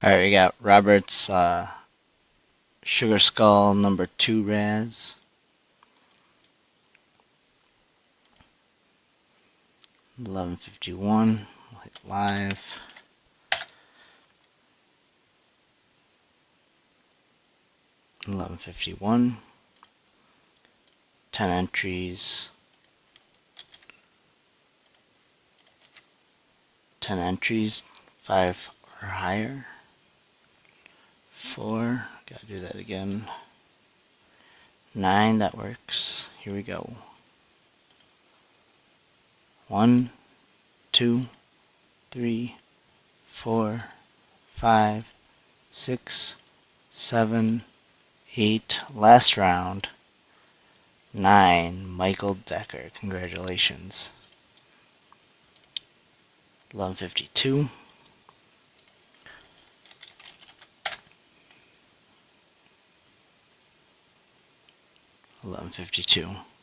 Alright, we got Robert's Sugar Skull number 2 Raz. 1151. We'll hit live. $11.51. 10 entries. 10 entries. 5 or higher. 4. Gotta do that again. 9. That works. Here we go. 1, 2, 3, 4, 5, 6, 7, 8. Last round. 9. Michael Decker. Congratulations. 11.52. 11.52.